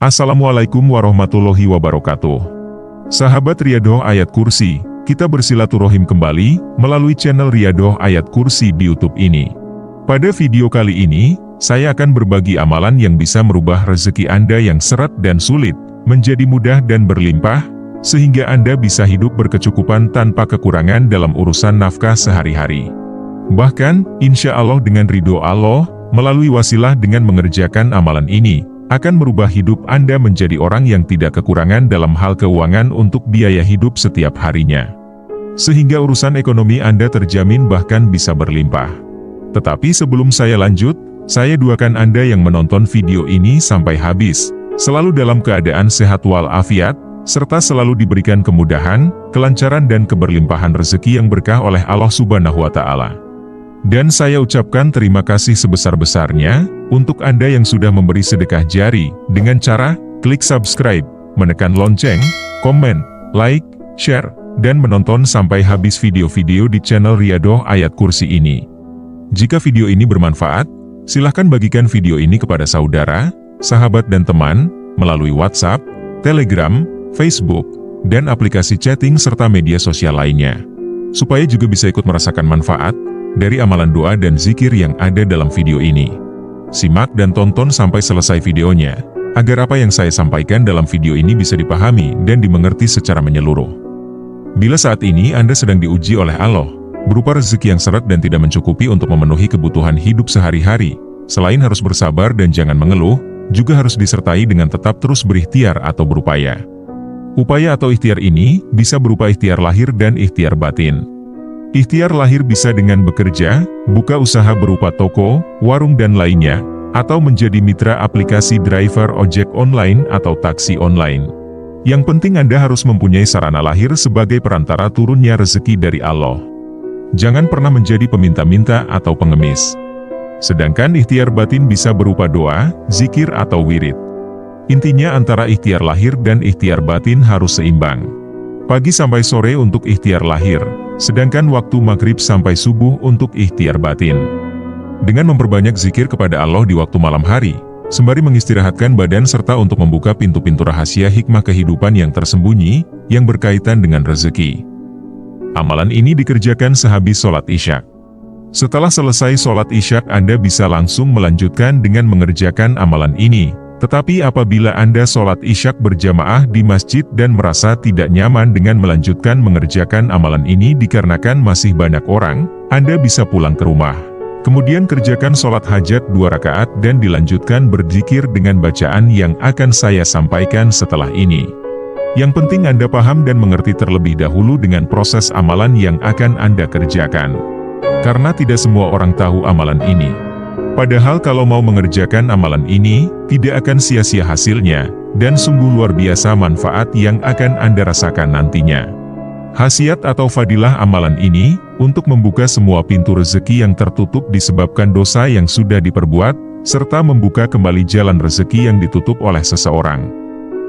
Assalamualaikum warahmatullahi wabarakatuh. Sahabat Riyadhah Ayat Kursi, kita bersilaturahim kembali melalui channel Riyadhah Ayat Kursi di YouTube ini. Pada video kali ini, saya akan berbagi amalan yang bisa merubah rezeki Anda yang seret dan sulit menjadi mudah dan berlimpah, sehingga Anda bisa hidup berkecukupan tanpa kekurangan dalam urusan nafkah sehari-hari. Bahkan, insya Allah dengan ridho Allah, melalui wasilah dengan mengerjakan amalan ini, akan merubah hidup Anda menjadi orang yang tidak kekurangan dalam hal keuangan untuk biaya hidup setiap harinya. Sehingga urusan ekonomi Anda terjamin bahkan bisa berlimpah. Tetapi sebelum saya lanjut, saya doakan Anda yang menonton video ini sampai habis, selalu dalam keadaan sehat walafiat, serta selalu diberikan kemudahan, kelancaran dan keberlimpahan rezeki yang berkah oleh Allah Subhanahu wa Ta'ala. Dan saya ucapkan terima kasih sebesar-besarnya untuk Anda yang sudah memberi sedekah jari dengan cara klik subscribe, menekan lonceng, komen, like, share, dan menonton sampai habis video-video di channel Riyadhah Ayat Kursi ini. Jika video ini bermanfaat, silahkan bagikan video ini kepada saudara, sahabat dan teman, melalui WhatsApp, Telegram, Facebook, dan aplikasi chatting serta media sosial lainnya. Supaya juga bisa ikut merasakan manfaat dari amalan doa dan zikir yang ada dalam video ini. Simak dan tonton sampai selesai videonya, agar apa yang saya sampaikan dalam video ini bisa dipahami dan dimengerti secara menyeluruh. Bila saat ini Anda sedang diuji oleh Allah, berupa rezeki yang seret dan tidak mencukupi untuk memenuhi kebutuhan hidup sehari-hari, selain harus bersabar dan jangan mengeluh, juga harus disertai dengan tetap terus berikhtiar atau berupaya. Upaya atau ikhtiar ini bisa berupa ikhtiar lahir dan ikhtiar batin. Ikhtiar lahir bisa dengan bekerja, buka usaha berupa toko, warung dan lainnya, atau menjadi mitra aplikasi driver ojek online atau taksi online. Yang penting Anda harus mempunyai sarana lahir sebagai perantara turunnya rezeki dari Allah. Jangan pernah menjadi peminta-minta atau pengemis. Sedangkan ikhtiar batin bisa berupa doa, zikir atau wirid. Intinya antara ikhtiar lahir dan ikhtiar batin harus seimbang. Pagi sampai sore untuk ikhtiar lahir, sedangkan waktu maghrib sampai subuh untuk ikhtiar batin. Dengan memperbanyak zikir kepada Allah di waktu malam hari, sembari mengistirahatkan badan serta untuk membuka pintu-pintu rahasia hikmah kehidupan yang tersembunyi, yang berkaitan dengan rezeki. Amalan ini dikerjakan sehabis sholat isya. Setelah selesai sholat isya Anda bisa langsung melanjutkan dengan mengerjakan amalan ini. Tetapi apabila Anda sholat isya berjamaah di masjid dan merasa tidak nyaman dengan melanjutkan mengerjakan amalan ini dikarenakan masih banyak orang, Anda bisa pulang ke rumah. Kemudian kerjakan sholat hajat 2 rakaat dan dilanjutkan berzikir dengan bacaan yang akan saya sampaikan setelah ini. Yang penting Anda paham dan mengerti terlebih dahulu dengan proses amalan yang akan Anda kerjakan. Karena tidak semua orang tahu amalan ini. Padahal kalau mau mengerjakan amalan ini, tidak akan sia-sia hasilnya, dan sungguh luar biasa manfaat yang akan Anda rasakan nantinya. Khasiat atau fadilah amalan ini, untuk membuka semua pintu rezeki yang tertutup disebabkan dosa yang sudah diperbuat, serta membuka kembali jalan rezeki yang ditutup oleh seseorang.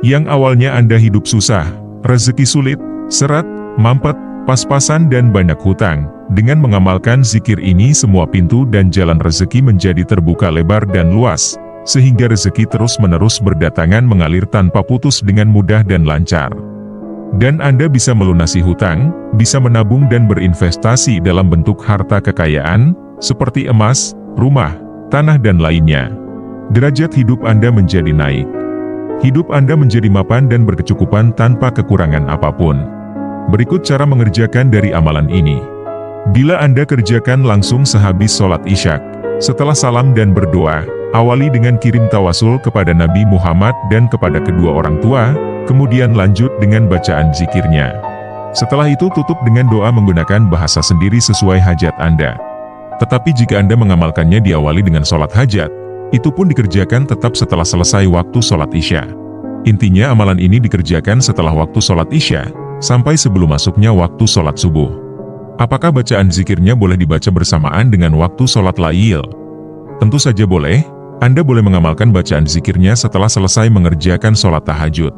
Yang awalnya Anda hidup susah, rezeki sulit, seret, mampet, pas-pasan dan banyak hutang. Dengan mengamalkan zikir ini semua pintu dan jalan rezeki menjadi terbuka lebar dan luas, sehingga rezeki terus-menerus berdatangan mengalir tanpa putus dengan mudah dan lancar. Dan Anda bisa melunasi hutang, bisa menabung dan berinvestasi dalam bentuk harta kekayaan, seperti emas, rumah, tanah dan lainnya. Derajat hidup Anda menjadi naik. Hidup Anda menjadi mapan dan berkecukupan tanpa kekurangan apapun. Berikut cara mengerjakan dari amalan ini. Bila Anda kerjakan langsung sehabis sholat isya, setelah salam dan berdoa, awali dengan kirim tawasul kepada Nabi Muhammad dan kepada kedua orang tua, kemudian lanjut dengan bacaan zikirnya. Setelah itu tutup dengan doa menggunakan bahasa sendiri sesuai hajat Anda. Tetapi jika Anda mengamalkannya diawali dengan sholat hajat, itu pun dikerjakan tetap setelah selesai waktu sholat isya. Intinya amalan ini dikerjakan setelah waktu sholat isya, sampai sebelum masuknya waktu sholat subuh. Apakah bacaan zikirnya boleh dibaca bersamaan dengan waktu sholat lail? Tentu saja boleh. Anda boleh mengamalkan bacaan zikirnya setelah selesai mengerjakan sholat tahajud.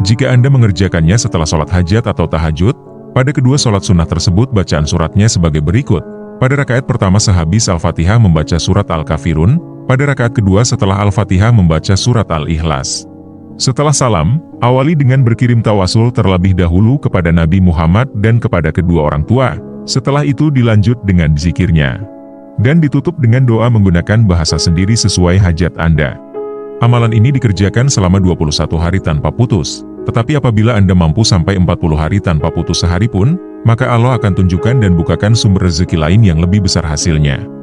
Jika Anda mengerjakannya setelah sholat hajat atau tahajud, pada kedua sholat sunnah tersebut bacaan suratnya sebagai berikut. Pada rakaat pertama sehabis Al-Fatihah membaca surat Al-Kafirun, pada rakaat kedua setelah Al-Fatihah membaca surat Al-Ikhlas. Setelah salam, awali dengan berkirim tawasul terlebih dahulu kepada Nabi Muhammad dan kepada kedua orang tua. Setelah itu dilanjut dengan zikirnya. Dan ditutup dengan doa menggunakan bahasa sendiri sesuai hajat Anda. Amalan ini dikerjakan selama 21 hari tanpa putus. Tetapi apabila Anda mampu sampai 40 hari tanpa putus sehari pun, maka Allah akan tunjukkan dan bukakan sumber rezeki lain yang lebih besar hasilnya.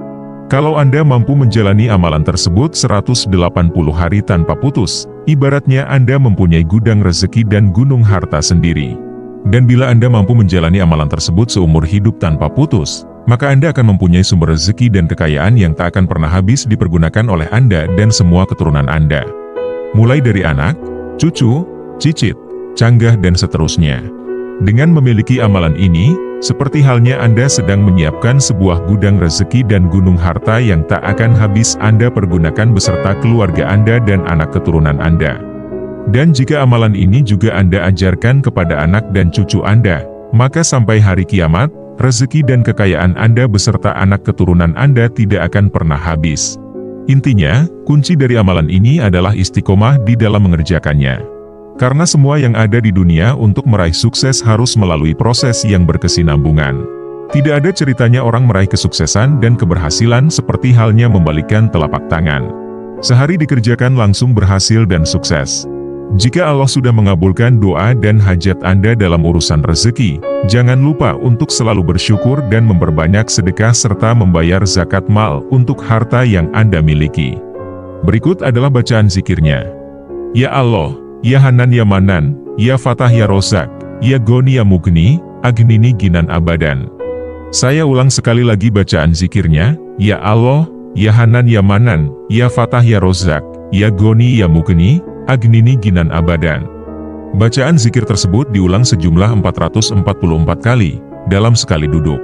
Kalau Anda mampu menjalani amalan tersebut 180 hari tanpa putus, ibaratnya Anda mempunyai gudang rezeki dan gunung harta sendiri. Dan bila Anda mampu menjalani amalan tersebut seumur hidup tanpa putus, maka Anda akan mempunyai sumber rezeki dan kekayaan yang tak akan pernah habis dipergunakan oleh Anda dan semua keturunan Anda. Mulai dari anak, cucu, cicit, canggah dan seterusnya. Dengan memiliki amalan ini, seperti halnya Anda sedang menyiapkan sebuah gudang rezeki dan gunung harta yang tak akan habis Anda pergunakan beserta keluarga Anda dan anak keturunan Anda. Dan jika amalan ini juga Anda ajarkan kepada anak dan cucu Anda, maka sampai hari kiamat, rezeki dan kekayaan Anda beserta anak keturunan Anda tidak akan pernah habis. Intinya, kunci dari amalan ini adalah istiqomah di dalam mengerjakannya. Karena semua yang ada di dunia untuk meraih sukses harus melalui proses yang berkesinambungan. Tidak ada ceritanya orang meraih kesuksesan dan keberhasilan seperti halnya membalikkan telapak tangan. Sehari dikerjakan langsung berhasil dan sukses. Jika Allah sudah mengabulkan doa dan hajat Anda dalam urusan rezeki, jangan lupa untuk selalu bersyukur dan memperbanyak sedekah serta membayar zakat mal untuk harta yang Anda miliki. Berikut adalah bacaan zikirnya. Ya Allah, Ya Hanan Ya Manan, Ya Fatah Ya Rozak, Ya Goni Ya Mugni, Agnini Ginan Abadan. Saya ulang sekali lagi bacaan zikirnya. Ya Allah, Ya Hanan Ya Manan, Ya Fatah Ya Rozak, Ya Goni Ya Mugni, Agnini Ginan Abadan. Bacaan zikir tersebut diulang sejumlah 444 kali, dalam sekali duduk.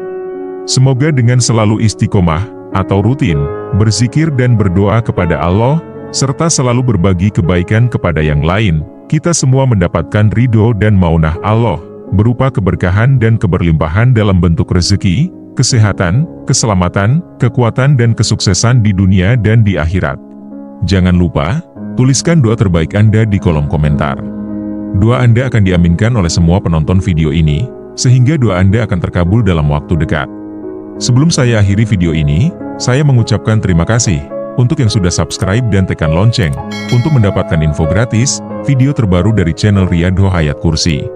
Semoga dengan selalu istiqomah, atau rutin, berzikir dan berdoa kepada Allah, serta selalu berbagi kebaikan kepada yang lain, kita semua mendapatkan ridho dan maunah Allah, berupa keberkahan dan keberlimpahan dalam bentuk rezeki, kesehatan, keselamatan, kekuatan dan kesuksesan di dunia dan di akhirat. Jangan lupa, tuliskan doa terbaik Anda di kolom komentar. Doa Anda akan diaminkan oleh semua penonton video ini, sehingga doa Anda akan terkabul dalam waktu dekat. Sebelum saya akhiri video ini, saya mengucapkan terima kasih untuk yang sudah subscribe dan tekan lonceng, untuk mendapatkan info gratis, video terbaru dari channel Riyadho Ayat Kursi.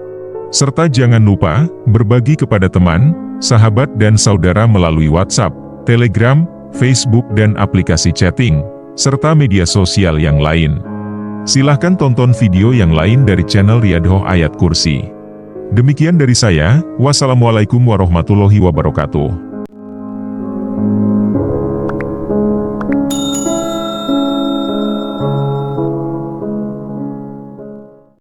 Serta jangan lupa, berbagi kepada teman, sahabat dan saudara melalui WhatsApp, Telegram, Facebook dan aplikasi chatting, serta media sosial yang lain. Silahkan tonton video yang lain dari channel Riyadho Ayat Kursi. Demikian dari saya, wassalamualaikum warahmatullahi wabarakatuh.